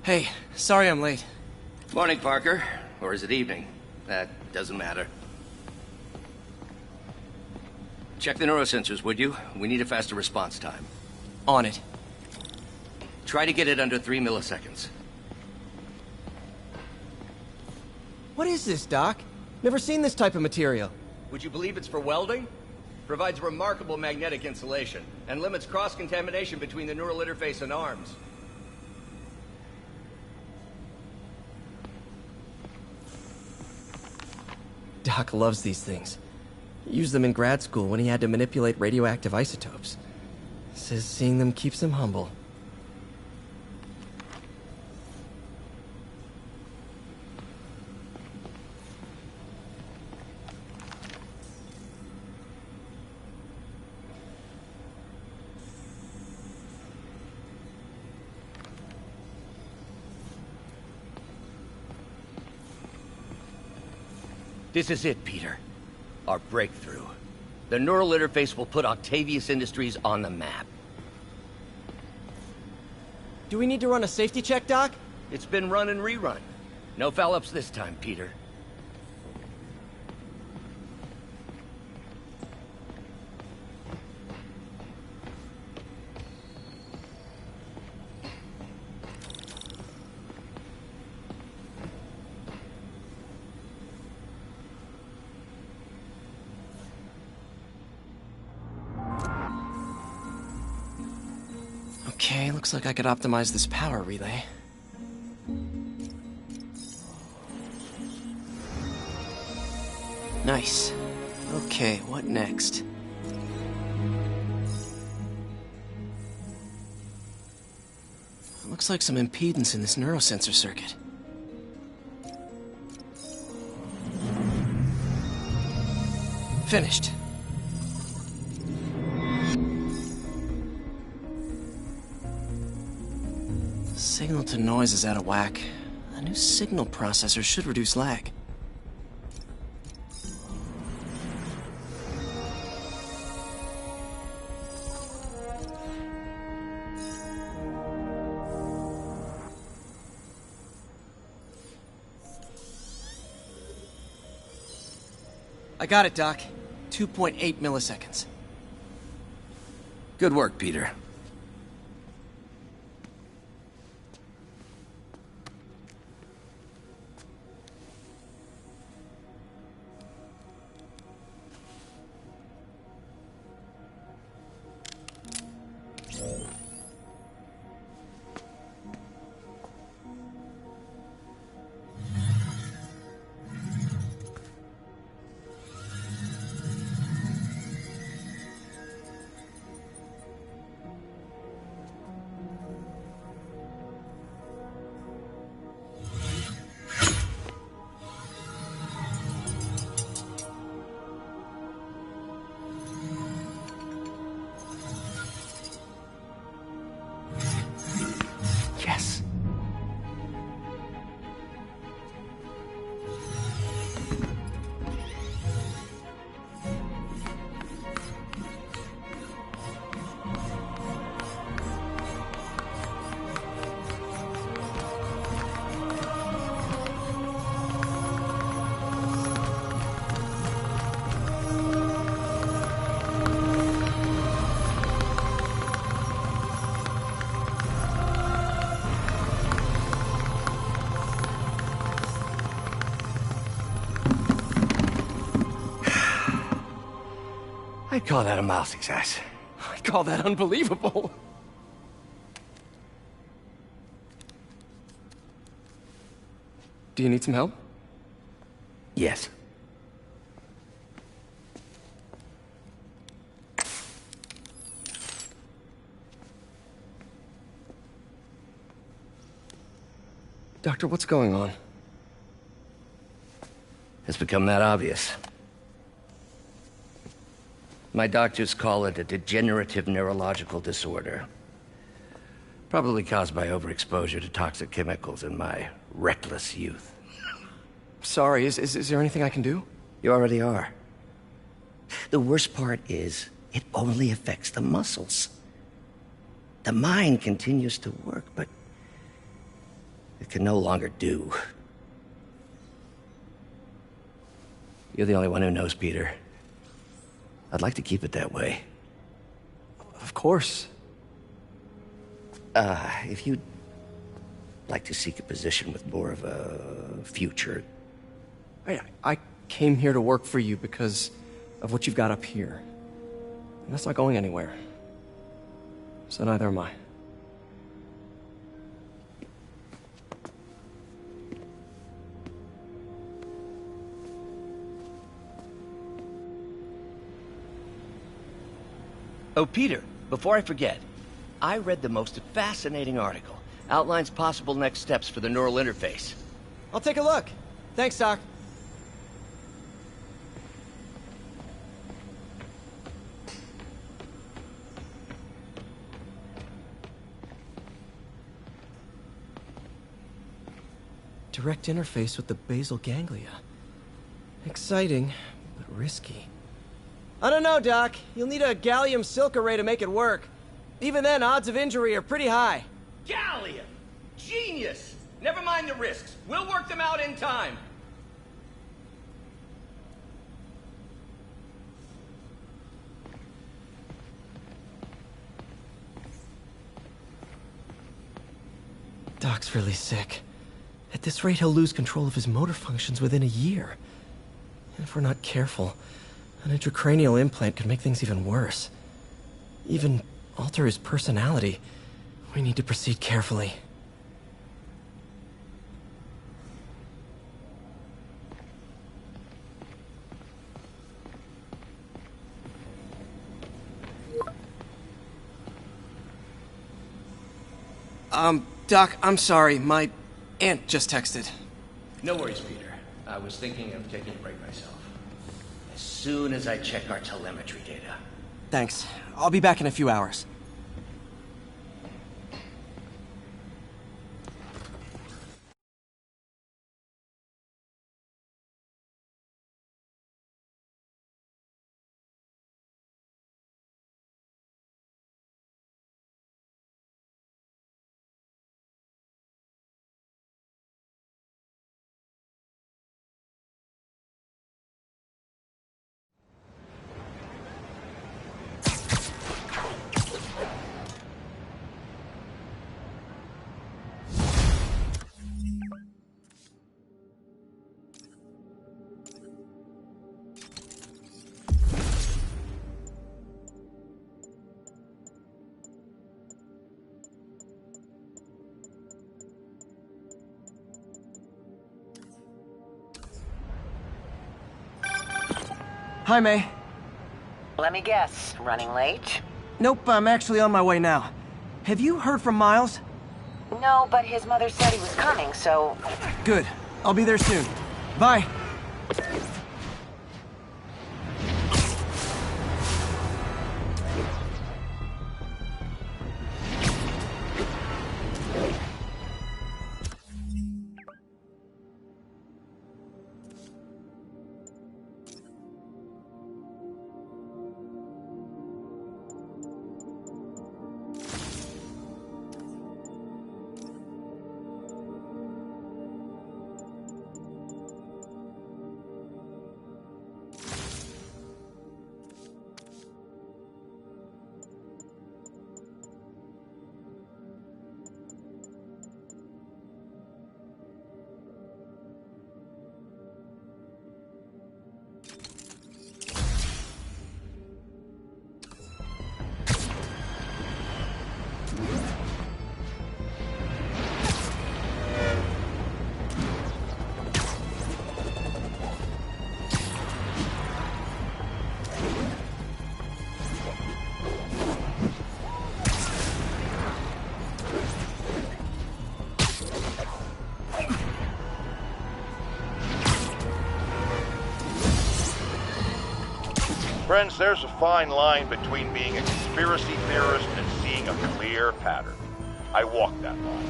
Hey, sorry I'm late. Morning, Parker. Or is it evening? That doesn't matter. Check the neurosensors, would you? We need a faster response time. On it. Try to get it under 3 milliseconds. What is this, Doc? Never seen this type of material. Would you believe it's for welding? Provides remarkable magnetic insulation, and limits cross-contamination between the neural interface and arms. Doc loves these things. He used them in grad school when he had to manipulate radioactive isotopes. Says seeing them keeps him humble. This is it, Peter. Our breakthrough. The neural interface will put Octavius Industries on the map. Do we need to run a safety check, Doc? It's been run and rerun. No foul-ups this time, Peter. Okay, looks like I could optimize this power relay. Nice. Okay, what next? Looks like some impedance in this neurosensor circuit. Finished. Signal to noise is out of whack. A new signal processor should reduce lag. I got it, Doc. 2.8 milliseconds. Good work, Peter. Yes. I'd call that a mild success. I call that unbelievable. Do you need some help? Yes. Doctor, what's going on? It's become that obvious. My doctors call it a degenerative neurological disorder. Probably caused by overexposure to toxic chemicals in my reckless youth. Sorry, is there anything I can do? You already are. The worst part is, it only affects the muscles. The mind continues to work, but It can no longer do. You're the only one who knows, Peter. I'd like to keep it that way. Of course. If you'd like to seek a position with more of a future... I came here to work for you because of what you've got up here. And that's not going anywhere. So neither am I. Oh, Peter, before I forget, I read the most fascinating article. Outlines possible next steps for the neural interface. I'll take a look. Thanks, Doc. Direct interface with the basal ganglia. Exciting, but risky. I don't know, Doc. You'll need a gallium silk array to make it work. Even then, odds of injury are pretty high. Gallium! Genius! Never mind the risks. We'll work them out in time. Doc's really sick. At this rate, he'll lose control of his motor functions within a year. And if we're not careful, an intracranial implant could make things even worse. Even alter his personality. We need to proceed carefully. Doc, I'm sorry. My aunt just texted. No worries, Peter. I was thinking of taking a break myself. As soon as I check our telemetry data. Thanks. I'll be back in a few hours. Hi, May. Let me guess, running late? Nope, I'm actually on my way now. Have you heard from Miles? No, but his mother said he was coming, so... Good. I'll be there soon. Bye. Friends, there's a fine line between being a conspiracy theorist and seeing a clear pattern. I walk that line,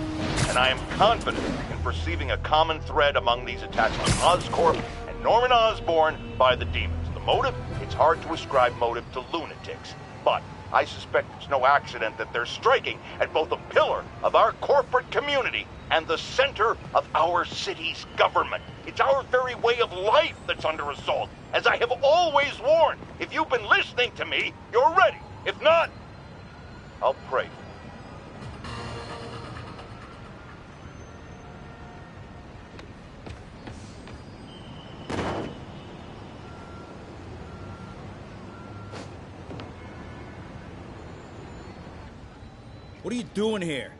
and I am confident in perceiving a common thread among these attacks on Oscorp and Norman Osborn by the demons. The motive? It's hard to ascribe motive to lunatics, but I suspect it's no accident that they're striking at both a pillar of our corporate community and the center of our city's government. It's our very way of life that's under assault. As I have always warned, if you've been listening to me, you're ready. If not, I'll pray for you. What are you doing here?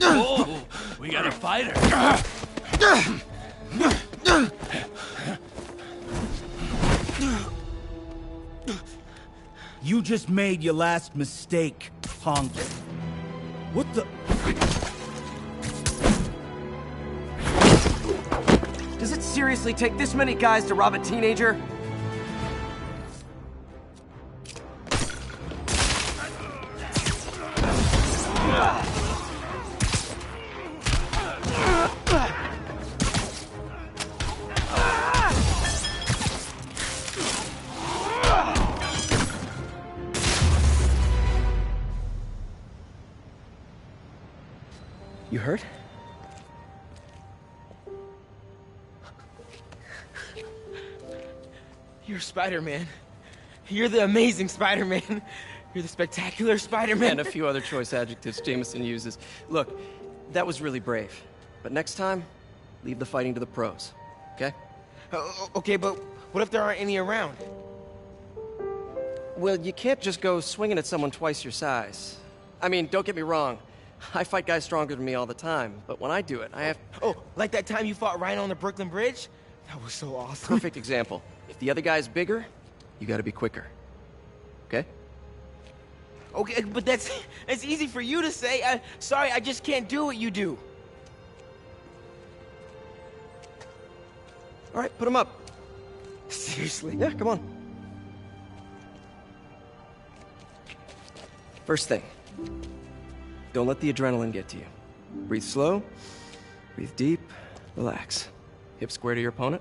Oh, we got a fighter. You just made your last mistake, punk. What the... Does it seriously take this many guys to rob a teenager? You hurt? You're Spider-Man. You're the amazing Spider-Man. You're the spectacular Spider-Man. And a few other choice adjectives Jameson uses. Look, that was really brave. But next time, leave the fighting to the pros, okay? Okay, but what if there aren't any around? Well, you can't just go swinging at someone twice your size. I mean, don't get me wrong. I fight guys stronger than me all the time, but when I do it, I have... Oh, like that time you fought Rhino on the Brooklyn Bridge? That was so awesome. Perfect example. If the other guy's bigger, you gotta be quicker. Okay? Okay, but that's easy for you to say. Sorry, I just can't do what you do. All right, put him up. Seriously? Yeah, come on. First thing, don't let the adrenaline get to you. Breathe slow, breathe deep, relax. Hip square to your opponent.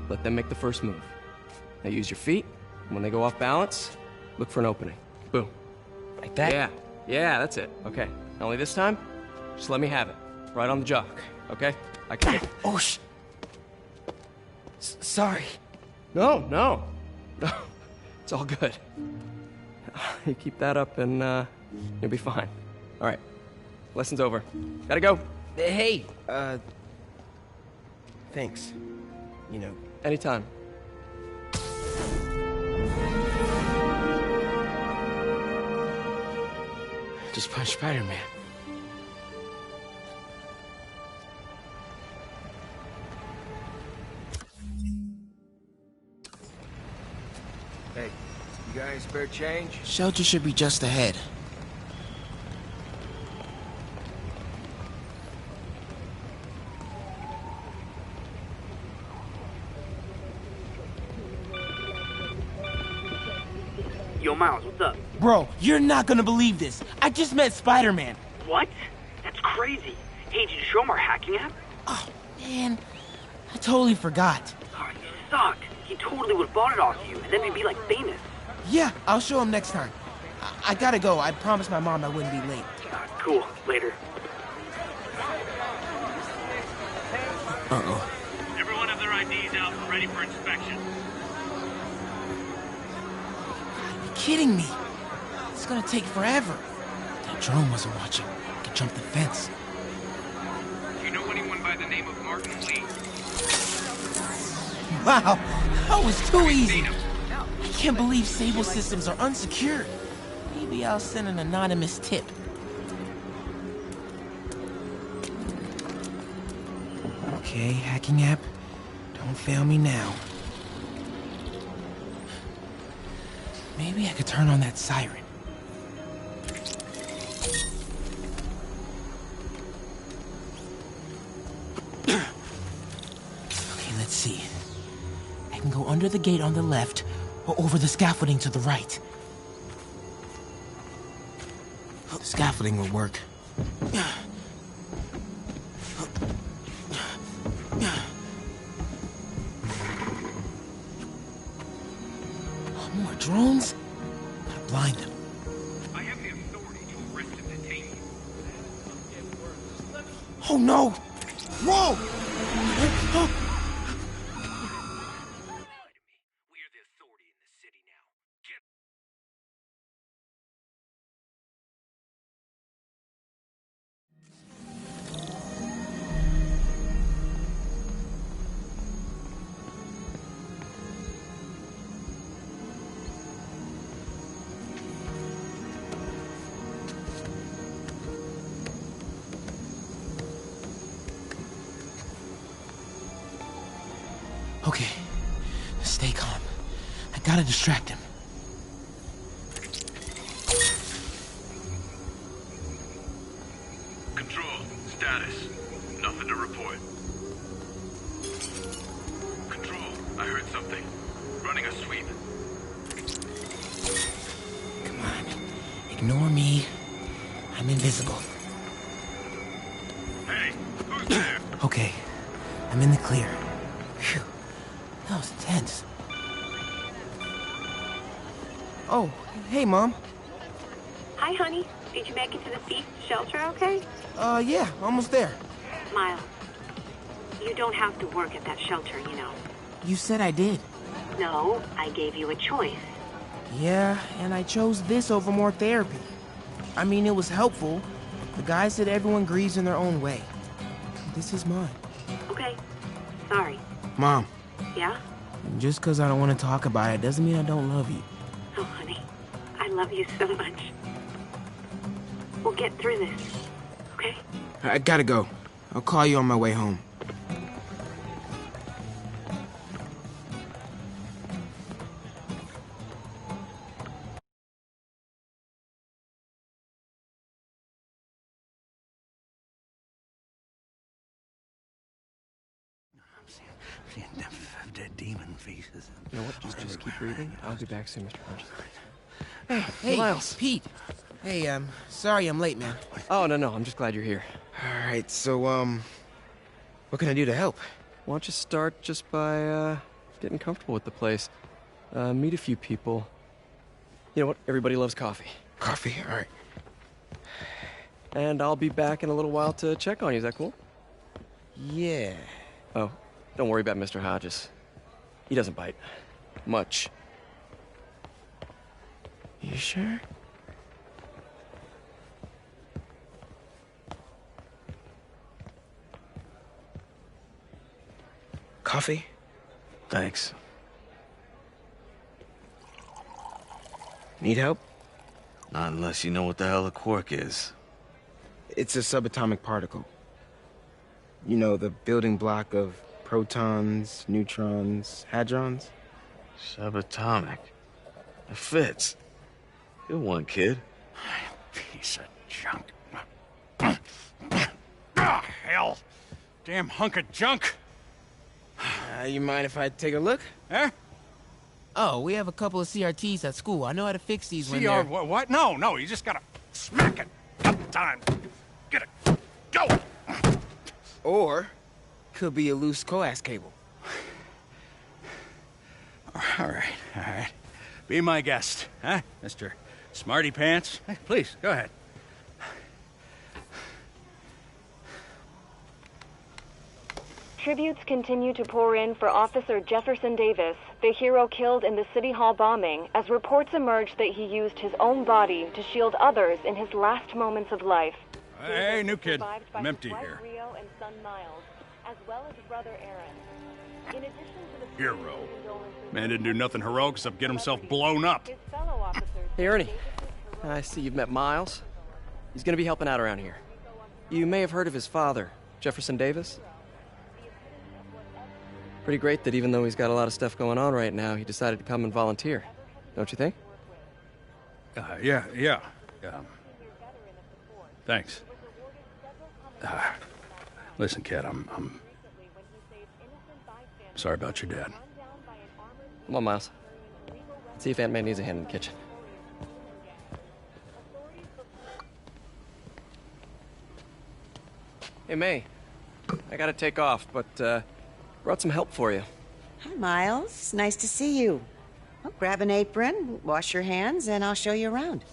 Let them make the first move. Now use your feet, and when they go off balance, look for an opening. Boom. Like that? Yeah, that's it. Okay, only this time, just let me have it. Right on the jaw, okay? I can... Oh, sorry. No. It's all good. You keep that up and, you'll be fine. All right, lesson's over. Gotta go. Hey, thanks. You know. Anytime. Just punch Spider-Man. Hey, you got any spare change? Shelter should be just ahead. Yo, Miles, what's up? Bro, you're not gonna believe this. I just met Spider-Man. What? That's crazy. Hey, did you show him our hacking app? Oh, man. I totally forgot. Oh, you suck. He totally would have bought it off you, and then we'd be, like, famous. Yeah, I'll show him next time. I gotta go. I promised my mom I wouldn't be late. Cool. Later. Uh-oh. Everyone have their IDs out and ready for inspection. You're kidding me. It's gonna take forever. That drone wasn't watching. I could jump the fence. Do you know anyone by the name of Martin Lee? Wow, that was too easy. I can't believe Sable systems are unsecured. Maybe I'll send an anonymous tip. Okay, hacking app. Don't fail me now. Maybe I could turn on that siren. Okay, let's see. I can go under the gate on the left, or over the scaffolding to the right. The scaffolding will work. More drones? Gotta blind them. I have the authority to arrest and detain you. Oh no! Whoa! We're the authority in the city now. Get Okay, stay calm. I gotta distract him. Control, status. Nothing to report. Control, I heard something. Running a sweep. Come on, ignore me. I'm invisible. Hey, who's there? Okay, I'm in the clear. Phew, that was tense. Oh, hey, Mom. Hi, honey. Did you make it to the thief shelter okay? Yeah, almost there. Miles, you don't have to work at that shelter, you know. You said I did. No, I gave you a choice. Yeah, and I chose this over more therapy. I mean, it was helpful. The guy said everyone grieves in their own way. This is mine. Okay. Sorry. Mom, Yeah? just because I don't want to talk about it doesn't mean I don't love you. Oh, honey. I love you so much. We'll get through this. Okay? I gotta go. I'll call you on my way home. Dead demon faces. You know what? Just keep reading. I'll be back soon, Mr. Hodges. Hey, Miles. Pete. Hey, sorry I'm late, man. Oh, no, I'm just glad you're here. All right, so, what can I do to help? Why don't you start just by, getting comfortable with the place? Meet a few people. You know what? Everybody loves coffee. Coffee, all right. And I'll be back in a little while to check on you. Is that cool? Yeah. Oh, don't worry about Mr. Hodges. He doesn't bite. Much. You sure? Coffee? Thanks. Need help? Not unless you know what the hell a quark is. It's a subatomic particle. You know, the building block of protons, neutrons, hadrons? Subatomic. It fits. Good one, kid. Piece of junk. Hell. Damn hunk of junk. You mind if I take a look? Huh? Oh, we have a couple of CRTs at school. I know how to fix these when CR, they're... what? No, you just gotta smack it. Up time. Get it. Go! Or, could be a loose coax cable. All right. Be my guest, huh, Mr. Smarty Pants? Hey, please, go ahead. Tributes continue to pour in for Officer Jefferson Davis, the hero killed in the City Hall bombing, as reports emerge that he used his own body to shield others in his last moments of life. Hey, new kid. I'm empty here. Rio and son Miles, as well as brother Aaron. In addition to the Hero. Man didn't do nothing heroic except get himself blown up. his fellow officers, Hey, Ernie. I see you've met Miles. He's gonna be helping out around here. You may have heard of his father, Jefferson Davis. Pretty great that even though he's got a lot of stuff going on right now, he decided to come and volunteer. Don't you think? Yeah. Thanks. Listen, kid, I'm sorry about your dad. Come on, Miles. Let's see if Aunt May needs a hand in the kitchen. Hey, May. I gotta take off, but, brought some help for you. Hi, Miles. Nice to see you. Well, grab an apron, wash your hands, and I'll show you around.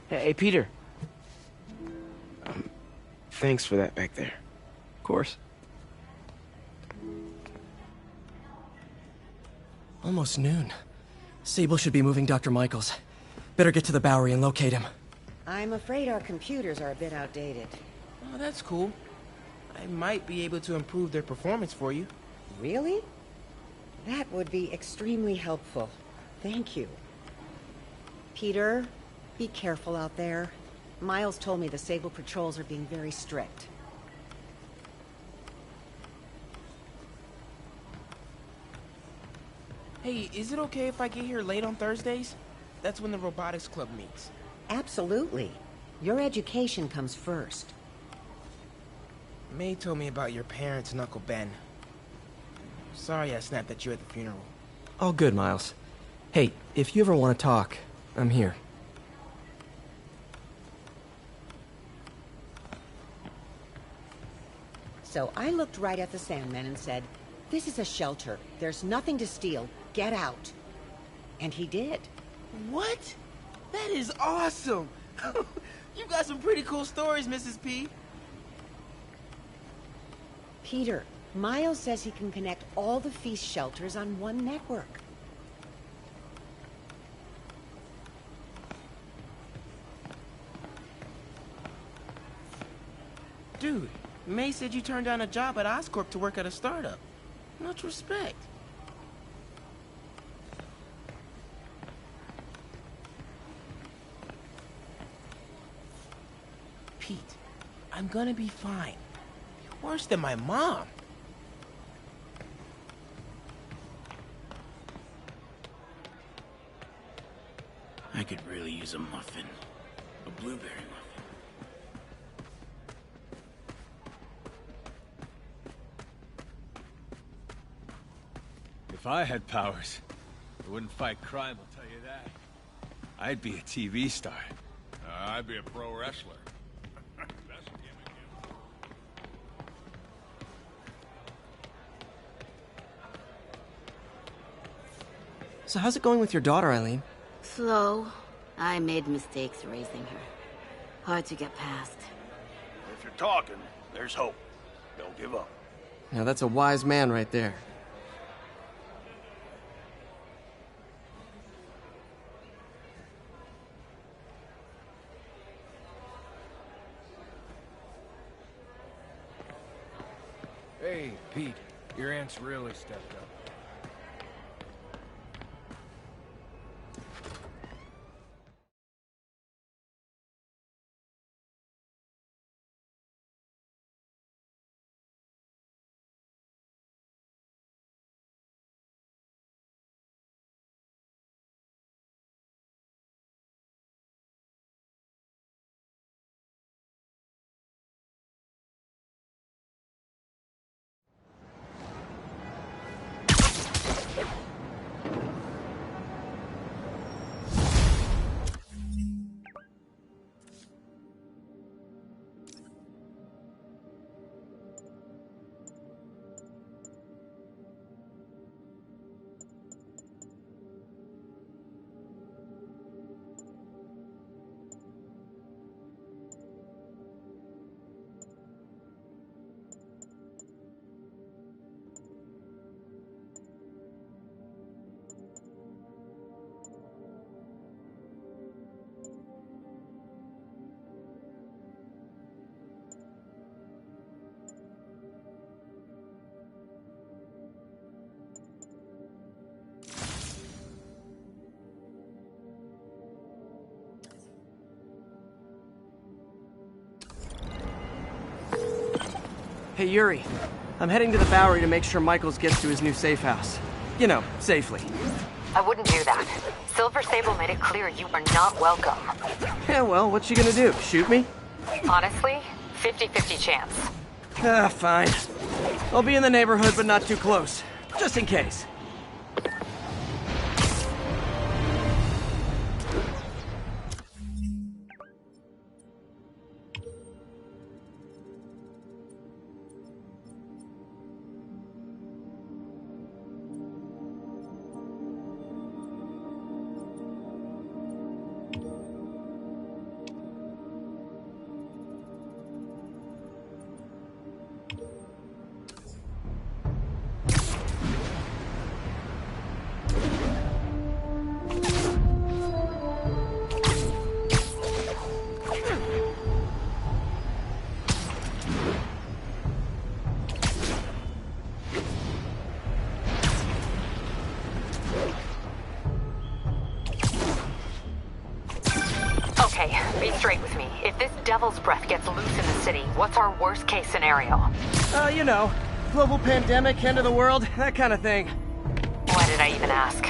Hey, Peter. Thanks for that back there. Of course. Almost noon. Sable should be moving Dr. Michaels. Better get to the Bowery and locate him. I'm afraid our computers are a bit outdated. Oh, that's cool. I might be able to improve their performance for you. Really? That would be extremely helpful. Thank you. Peter, be careful out there. Miles told me the Sable patrols are being very strict. Hey, is it okay if I get here late on Thursdays? That's when the robotics club meets. Absolutely. Your education comes first. May told me about your parents and Uncle Ben. Sorry I snapped at you at the funeral. All good, Miles. Hey, if you ever want to talk, I'm here. So I looked right at the Sandman and said, "This is a shelter. There's nothing to steal. Get out." And he did. What? That is awesome! You got some pretty cool stories, Mrs. P. Peter, Miles says he can connect all the feast shelters on one network. Dude, May said you turned down a job at Oscorp to work at a startup. Much respect. Pete, I'm gonna be fine. You're worse than my mom. I could really use a muffin. A blueberry muffin. If I had powers, I wouldn't fight crime, I'll tell you that. I'd be a TV star. I'd be a pro wrestler. So how's it going with your daughter, Eileen? Slow. I made mistakes raising her. Hard to get past. If you're talking, there's hope. Don't give up. Now that's a wise man right there. Hey, Pete. Your aunt's really stepped up. Hey, Yuri. I'm heading to the Bowery to make sure Michaels gets to his new safe house. You know, safely. I wouldn't do that. Silver Sable made it clear you are not welcome. Yeah, well, what's she gonna do? Shoot me? Honestly, 50-50 chance. Ah, fine. I'll be in the neighborhood, but not too close. Just in case. Be straight with me. If this devil's breath gets loose in the city, what's our worst case scenario? You know, global pandemic, end of the world, that kind of thing. Why did I even ask?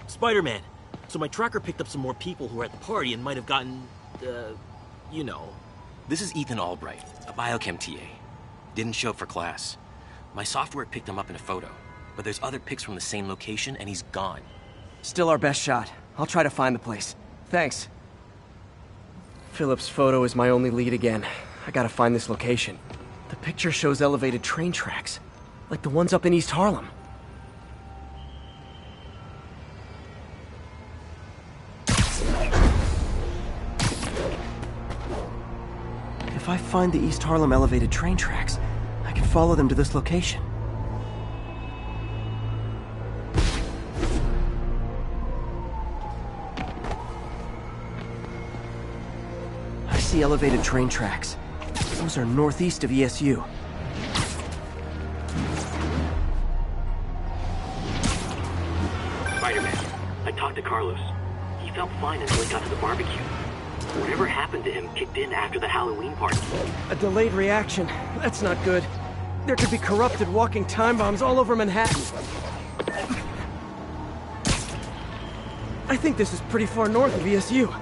Spider-Man. So my tracker picked up some more people who were at the party and might have gotten, you know. This is Ethan Albright, a biochem TA. Didn't show up for class. My software picked him up in a photo, but there's other pics from the same location and he's gone. Still our best shot. I'll try to find the place. Thanks. Philip's photo is my only lead again. I gotta find this location. The picture shows elevated train tracks, like the ones up in East Harlem. If I find the East Harlem elevated train tracks, I can follow them to this location. I see elevated train tracks. Those are northeast of ESU. Spider-Man, I talked to Carlos. He felt fine until he got to the barbecue. Whatever happened to him kicked in after the Halloween party. A delayed reaction. That's not good. There could be corrupted walking time bombs all over Manhattan. I think this is pretty far north of ESU.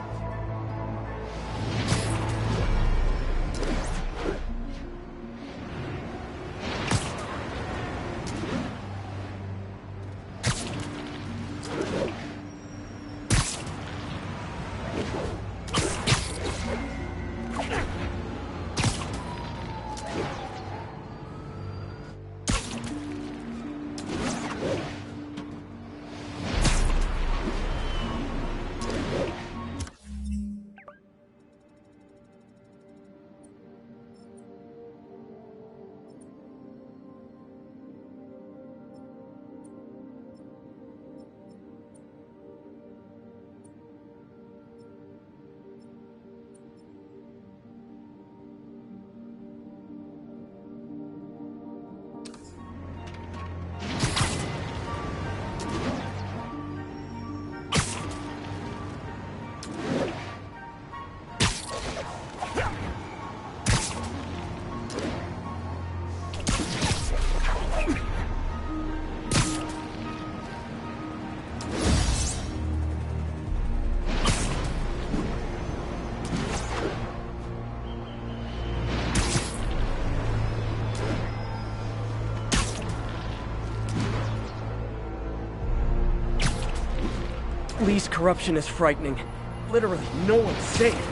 Lee's corruption is frightening. Literally, no one's safe.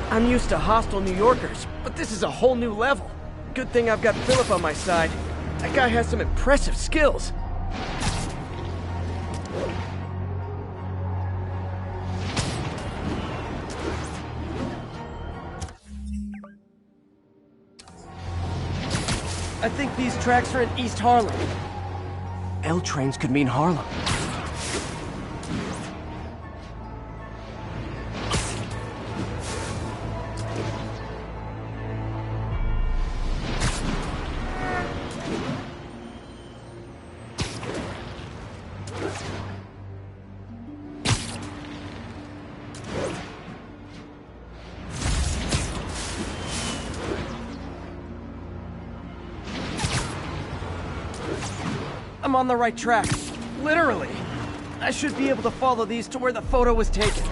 I'm used to hostile New Yorkers, but this is a whole new level. Good thing I've got Philip on my side. That guy has some impressive skills. I think these tracks are in East Harlem. L trains could mean Harlem. I'm on the right track. Literally. I should be able to follow these to where the photo was taken.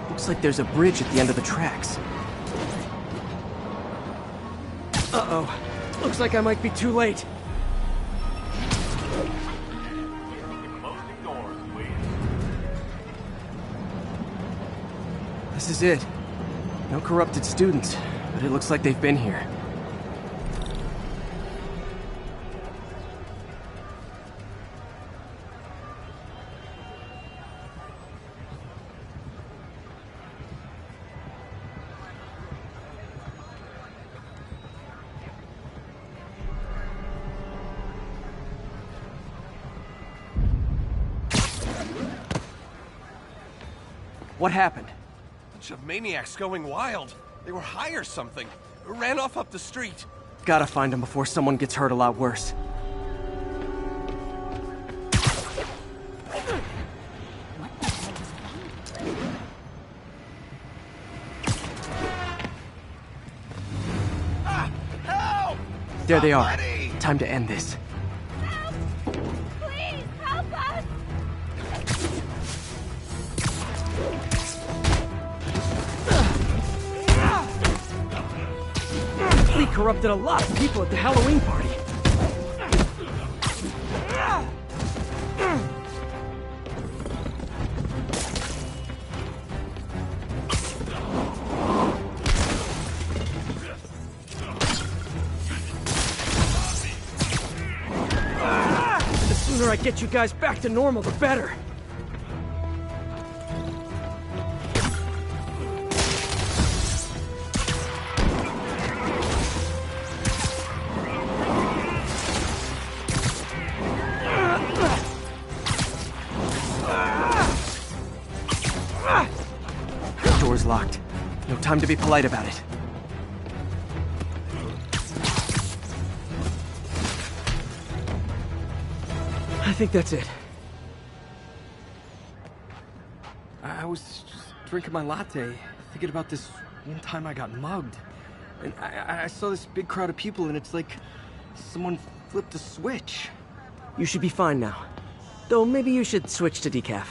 Looks like there's a bridge at the end of the tracks. Uh-oh. Looks like I might be too late. This is it. No corrupted students, but it looks like they've been here. What happened? bunch of maniacs going wild. They were high or something. Ran off up the street. Gotta find him before someone gets hurt a lot worse. Help! There they are. Time to end this. Please, help us! Lee corrupted a lot of people at the Halloween party. The sooner I get you guys back to normal, the better. Door's locked. No time to be polite about it. I think that's it. I was just drinking my latte, thinking about this one time I got mugged. And I saw this big crowd of people, and it's like someone flipped a switch. You should be fine now. Though maybe you should switch to decaf.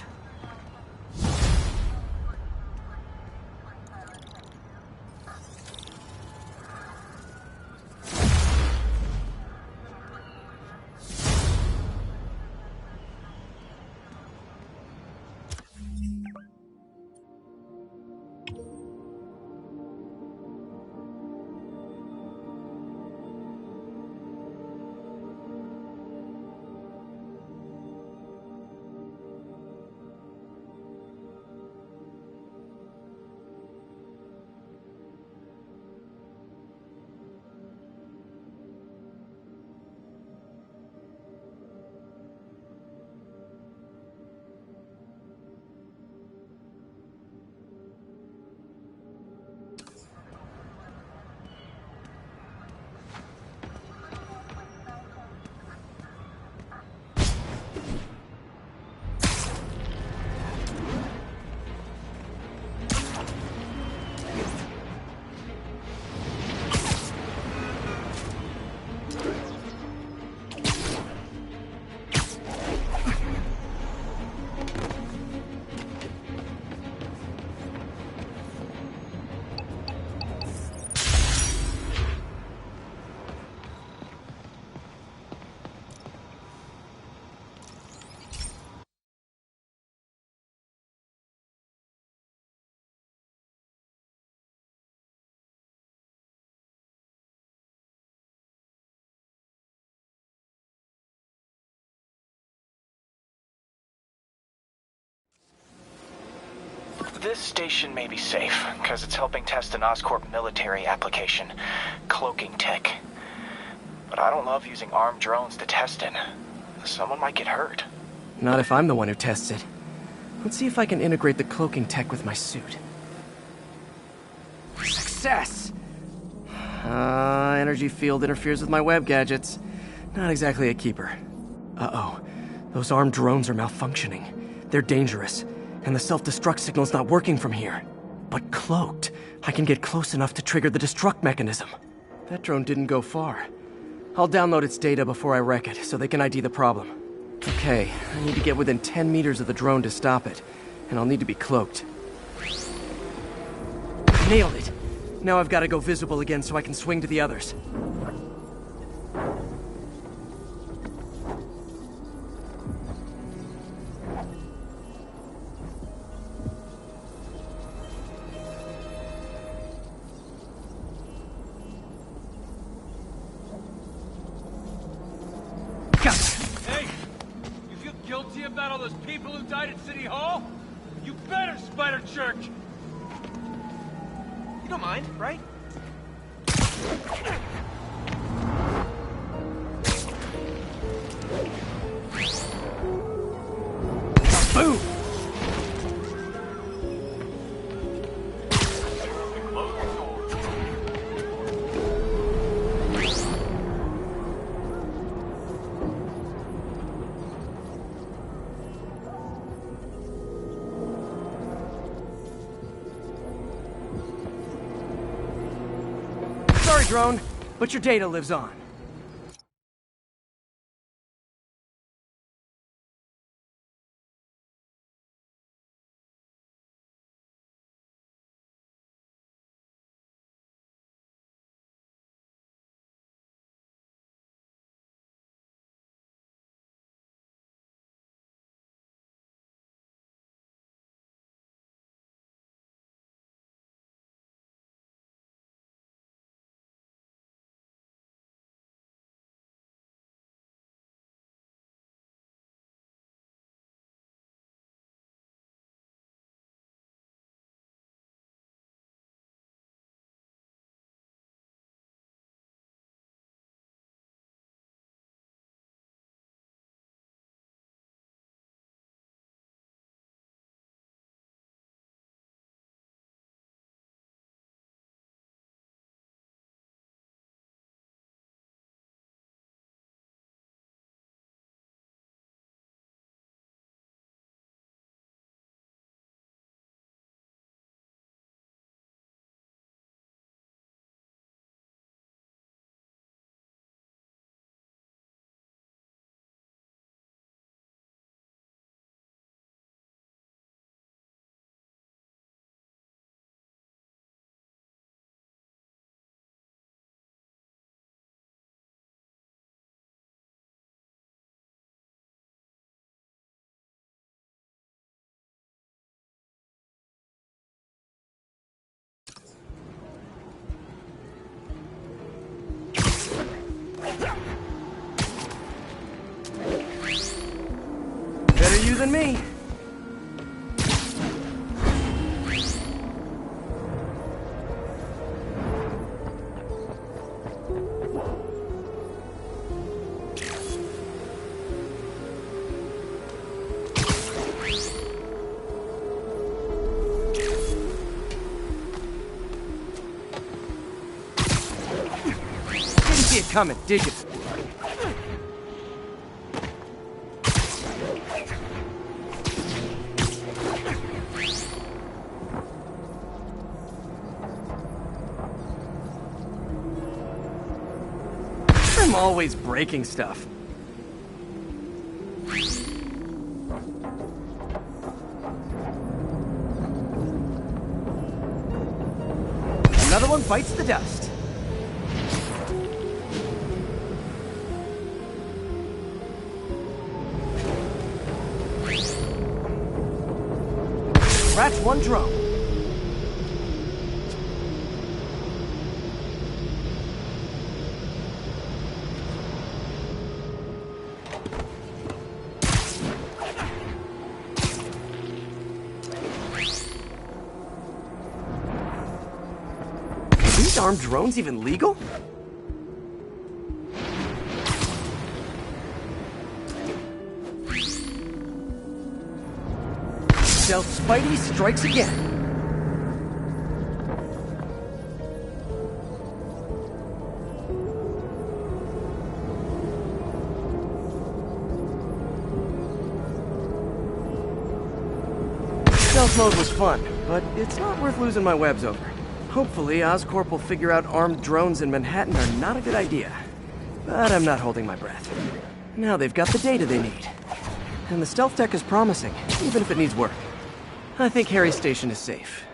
This station may be safe, because it's helping test an Oscorp military application, cloaking tech. But I don't love using armed drones to test it. Someone might get hurt. Not if I'm the one who tests it. Let's see if I can integrate the cloaking tech with my suit. Success! Energy field interferes with my web gadgets. Not exactly a keeper. Uh-oh. Those armed drones are malfunctioning. They're dangerous. And the self-destruct signal's not working from here. But cloaked, I can get close enough to trigger the destruct mechanism. That drone didn't go far. I'll download its data before I wreck it, so they can ID the problem. Okay, I need to get within 10 meters of the drone to stop it. And I'll need to be cloaked. Nailed it! Now I've got to go visible again so I can swing to the others. Hey! You feel guilty about all those people who died at City Hall? You better, Spider Jerk! You don't mind, right? Boom! drone, but your data lives on. Better you than me. Didn't see it coming, did you? I'm always breaking stuff. Another one bites the dust. Scratch one drone. Are these armed drones even legal? Stealth Spidey strikes again. Stealth mode was fun, but it's not worth losing my webs over. Hopefully, Oscorp will figure out armed drones in Manhattan are not a good idea. But I'm not holding my breath. Now they've got the data they need. And the stealth tech is promising, even if it needs work. I think Harry's station is safe.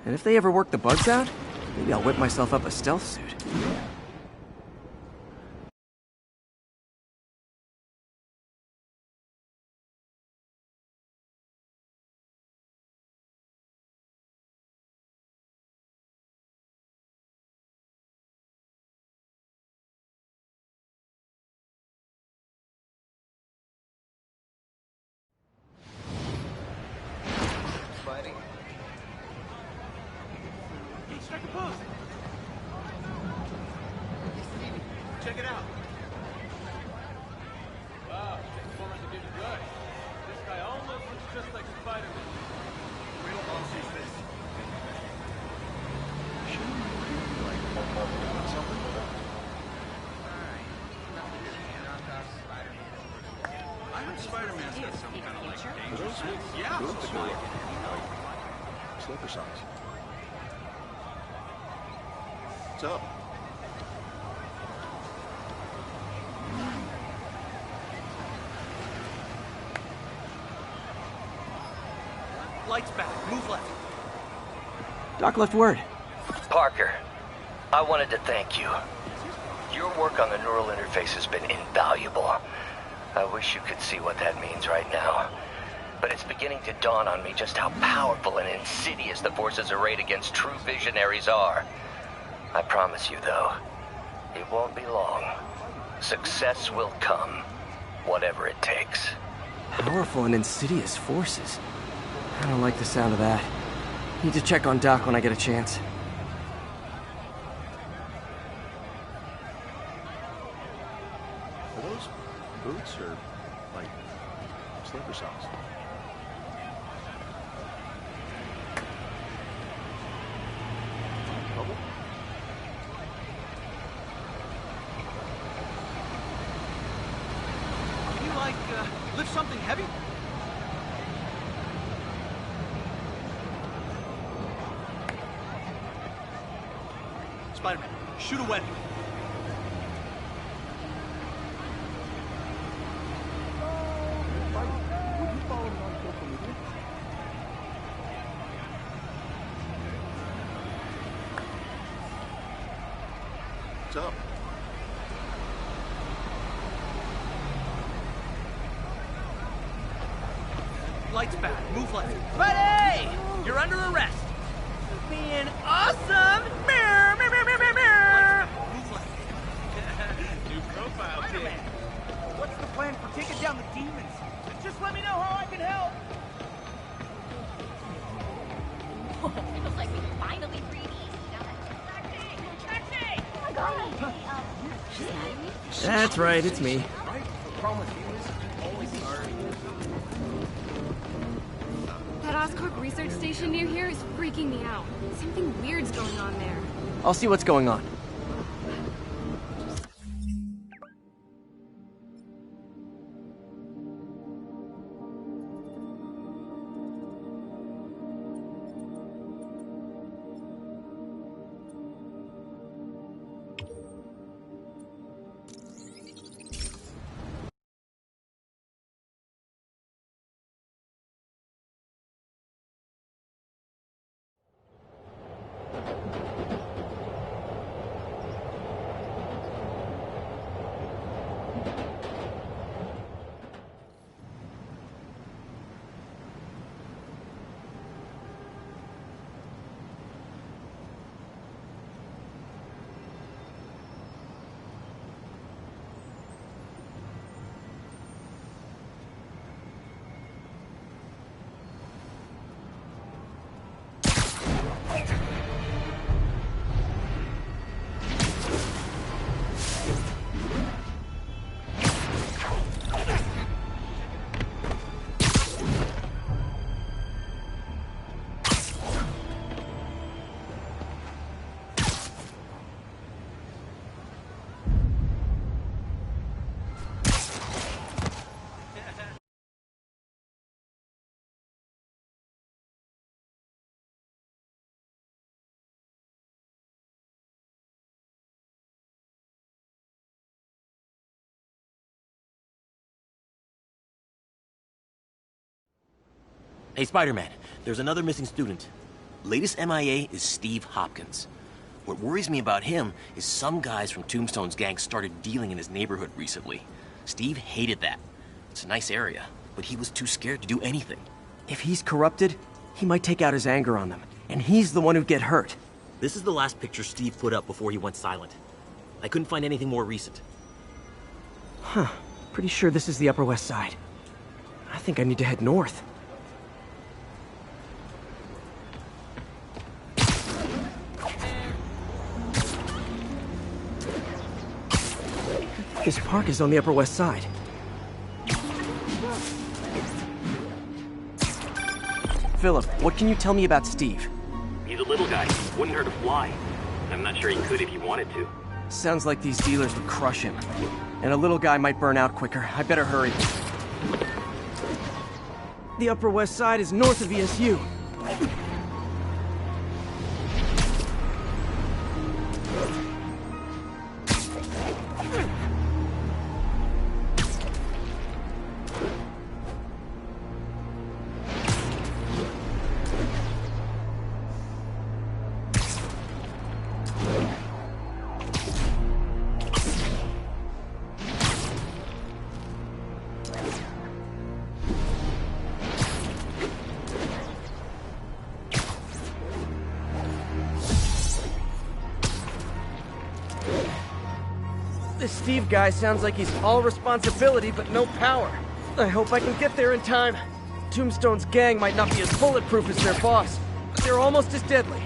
And if they ever work the bugs out, maybe I'll whip myself up a stealth suit. Strike a pose. Check it out. Wow, performance are getting good. This guy almost looks just like Spider-Man. We don't all see this. I heard Spider-Man's got some kind of like dangerous. Yeah, Slipper socks. What's up? Lights back. Move left. Doc left word. Parker, I wanted to thank you. Your work on the neural interface has been invaluable. I wish you could see what that means right now. But it's beginning to dawn on me just how powerful and insidious the forces arrayed against true visionaries are. I promise you, though, it won't be long. Success will come, whatever it takes. Powerful and insidious forces. I don't like the sound of that. Need to check on Doc when I get a chance. Are those boots or, like, slipper socks? Trouble? Can you, like, lift something heavy? Spider-Man, shoot away. What's up? Lights back. Move left. Buddy! You're under arrest. Being awesome! Mirror, mirror, mirror, mirror, mirror! Move left. New profile, kid. What's the plan for taking down the demons? Just let me know how I can help. Feels like we finally breathe easy. That's right, it's me. That Oscorp research station near here is freaking me out. Something weird's going on there. I'll see what's going on. Hey, Spider-Man, there's another missing student. Latest MIA is Steve Hopkins. What worries me about him is some guys from Tombstone's gang started dealing in his neighborhood recently. Steve hated that. It's a nice area, but he was too scared to do anything. If he's corrupted, he might take out his anger on them, and he's the one who'd get hurt. This is the last picture Steve put up before he went silent. I couldn't find anything more recent. Huh. Pretty sure this is the Upper West Side. I think I need to head north. This park is on the Upper West Side. Philip, what can you tell me about Steve? He's a little guy. Wouldn't hurt to fly. I'm not sure he could if he wanted to. Sounds like these dealers would crush him. And a little guy might burn out quicker. I better hurry. The Upper West Side is north of ESU. This Steve guy sounds like he's all responsibility but no power. I hope I can get there in time. Tombstone's gang might not be as bulletproof as their boss, but they're almost as deadly.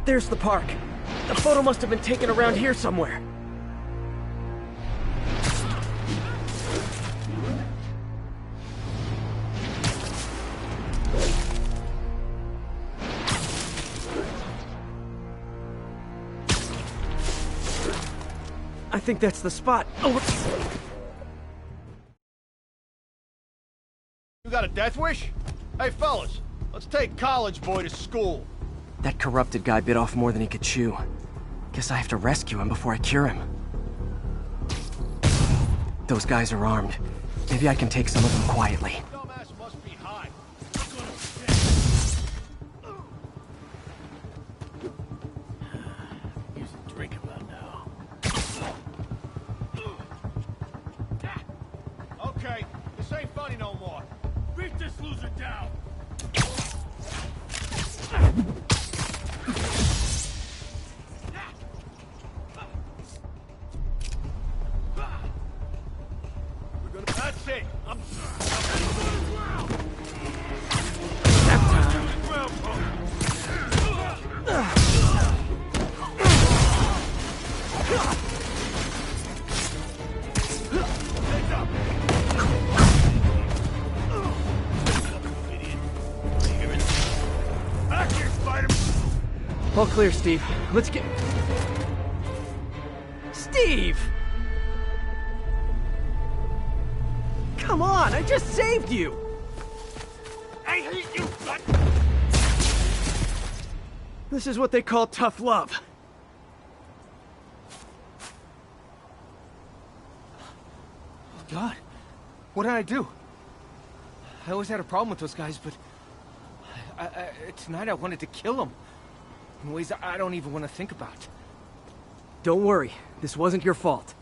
There's the park. The photo must have been taken around here somewhere. I think that's the spot. Oh, you got a death wish? Hey, fellas, let's take College Boy to school. that corrupted guy bit off more than he could chew. Guess I have to rescue him before I cure him. Those guys are armed. Maybe I can take some of them quietly. Okay, this ain't funny no more. Beat this loser down. That's it. I'm All clear, Steve. Let's get... Steve! Come on, I just saved you! I hate you, but... This is what they call tough love. Oh, God. What did I do? I always had a problem with those guys, but... tonight I wanted to kill them. In ways I don't even want to think about. Don't worry, this wasn't your fault.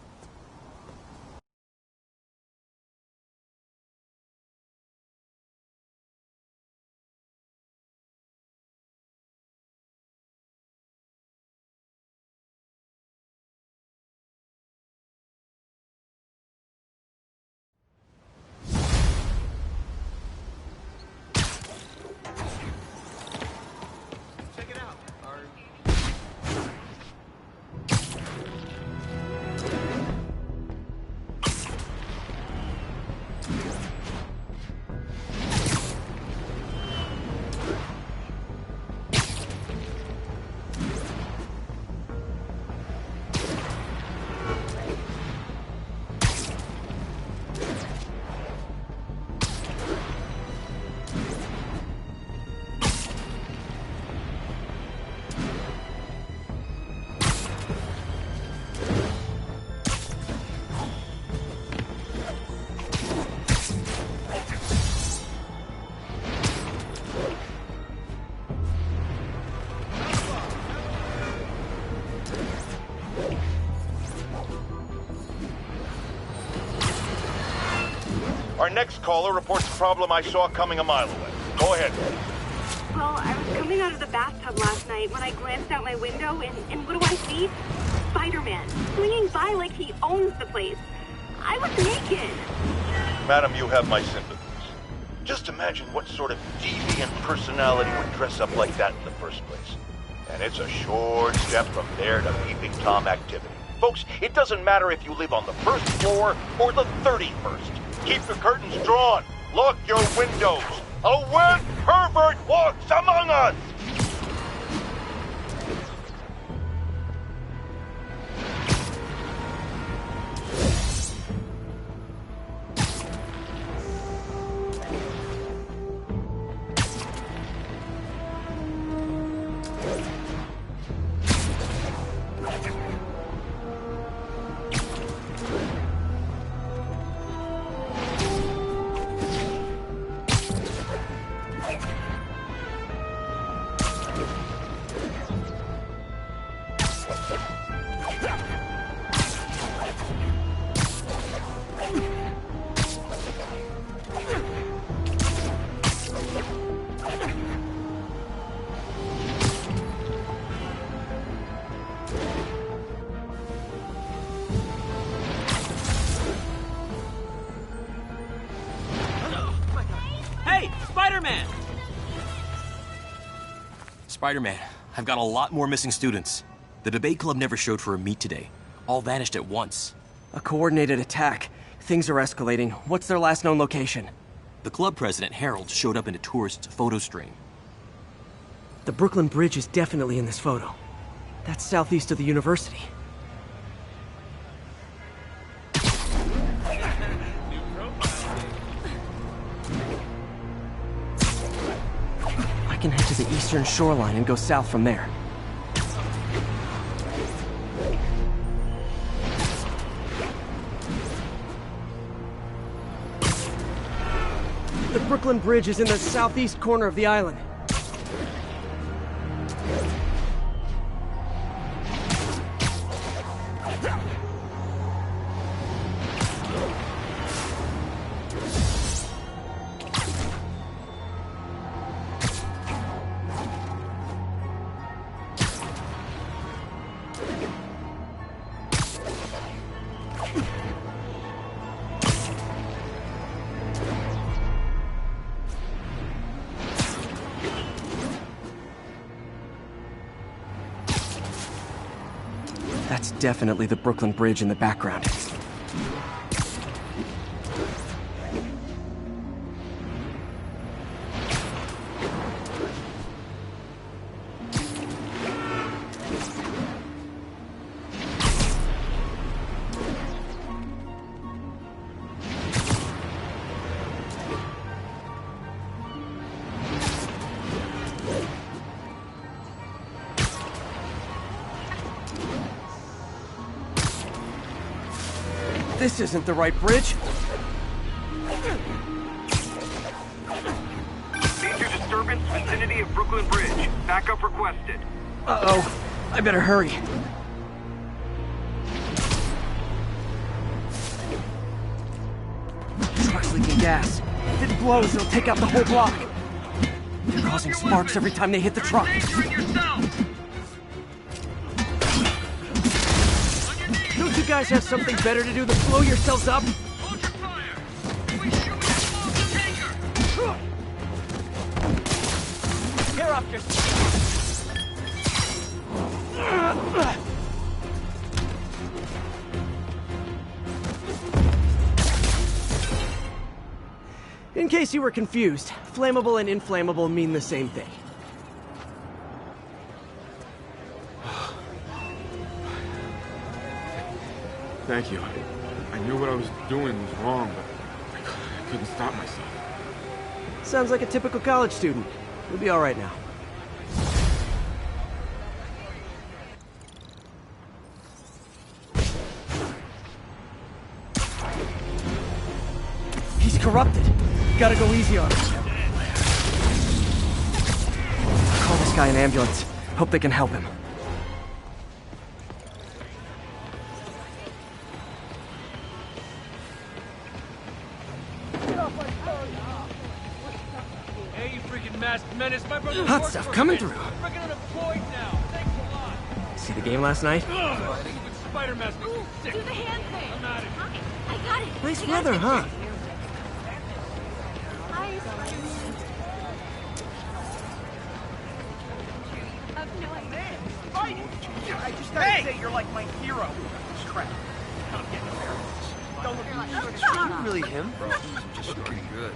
Our next caller reports a problem I saw coming a mile away. Go ahead. Well, I was coming out of the bathtub last night when I glanced out my window, and what do I see? Spider-Man, swinging by like he owns the place. I was naked. Madam, you have my sympathies. Just imagine what sort of deviant personality would dress up like that in the first place. And it's a short step from there to peeping Tom activity. Folks, it doesn't matter if you live on the first floor or the 31st. Keep the curtains drawn. Lock your windows. A wet pervert walks among us! Spider-Man, I've got a lot more missing students. The debate club never showed for a meet today. All vanished at once. A coordinated attack. Things are escalating. What's their last known location? The club president, Harold, showed up in a tourist's photo stream. The Brooklyn Bridge is definitely in this photo. That's southeast of the university. I can head to the eastern shoreline and go south from there. The Brooklyn Bridge is in the southeast corner of the island. That's definitely the Brooklyn Bridge in the background. This isn't the right bridge. Major disturbance, vicinity of Brooklyn Bridge. Backup requested. Uh-oh. I better hurry. Truck's leaking gas. If it blows, it'll take out the whole block. They're causing sparks every time they hit the truck. Don't you guys have something better to do than blow yourselves up? Get off your... In case you were confused, flammable and inflammable mean the same thing. Thank you. I knew what I was doing was wrong, but I couldn't stop myself. Sounds like a typical college student. You'll be all right now. He's corrupted. Gotta go easy on him. Call this guy an ambulance. Hope they can help him. Hey, you freaking masked menace. My brother's Hot stuff coming through. I'm freaking unemployed now. Thanks a lot. See the game last night? I think it's Spider-Man makes me sick. Do the hand thing. I'm out of here. I got it. Nice weather, huh? Hi, Spider-Man. I just gotta say, you're like my hero. really him. Bro, I'm just pretty good.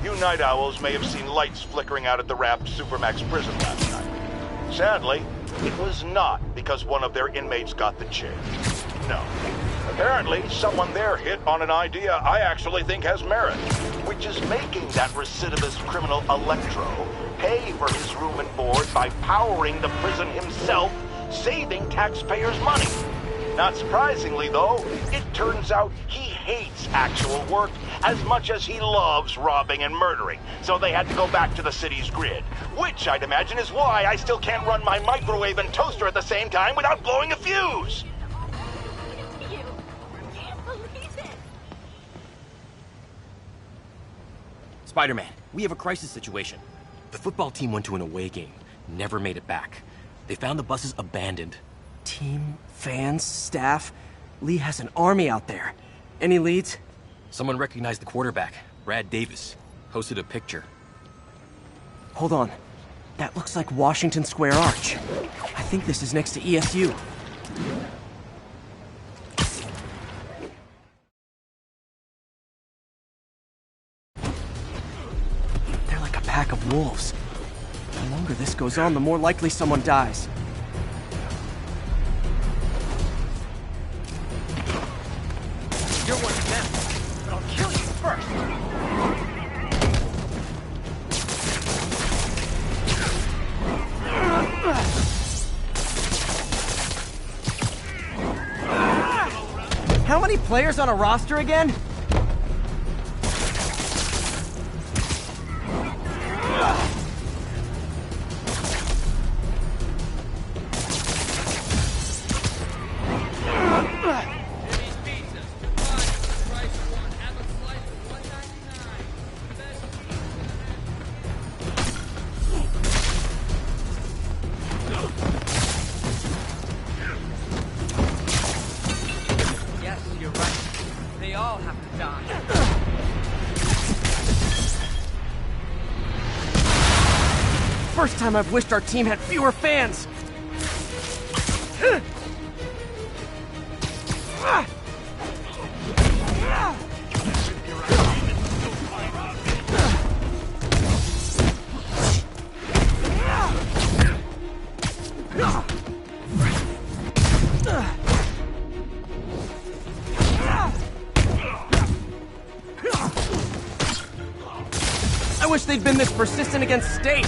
You night owls may have seen lights flickering out at the Raft Supermax prison last night. Sadly, it was not because one of their inmates got the chair. No. Apparently, someone there hit on an idea I actually think has merit, which is making that recidivist criminal Electro pay for his room and board by powering the prison himself, saving taxpayers' money. Not surprisingly, though, it turns out he hates actual work as much as he loves robbing and murdering, so they had to go back to the city's grid, which I'd imagine is why I still can't run my microwave and toaster at the same time without blowing a fuse. Spider-Man, we have a crisis situation. The football team went to an away game, never made it back. They found the buses abandoned. Team, fans, staff. Lee has an army out there. Any leads? Someone recognized the quarterback, Brad Davis. Posted a picture. Hold on. That looks like Washington Square Arch. I think this is next to ESU. They're like a pack of wolves. The longer this goes on, the more likely someone dies. You're one of them, but I'll kill you first! How many players on a roster again? First time I've wished our team had fewer fans. I wish they'd been this persistent against State.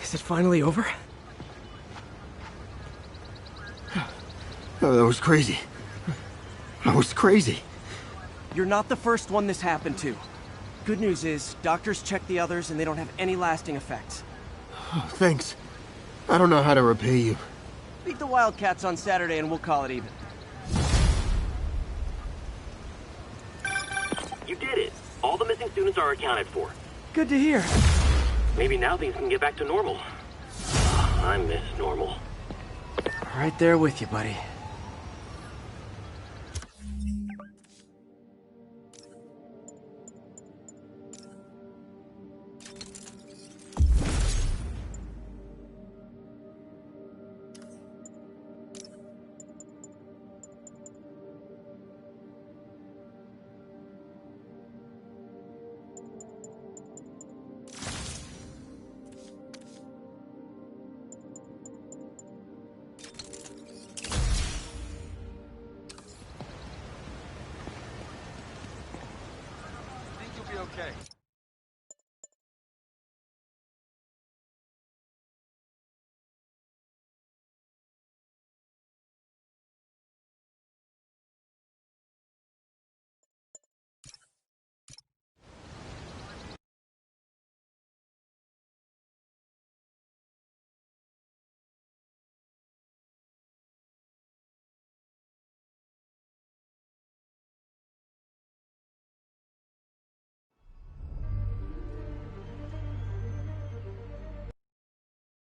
Is it finally over? Oh, that was crazy. That was crazy. You're not the first one this happened to. Good news is, doctors checked the others and they don't have any lasting effects. Oh, thanks. I don't know how to repay you. Beat the Wildcats on Saturday and we'll call it even. You did it. All the missing students are accounted for. Good to hear. Maybe now things can get back to normal. I miss normal. Right there with you, buddy. okay.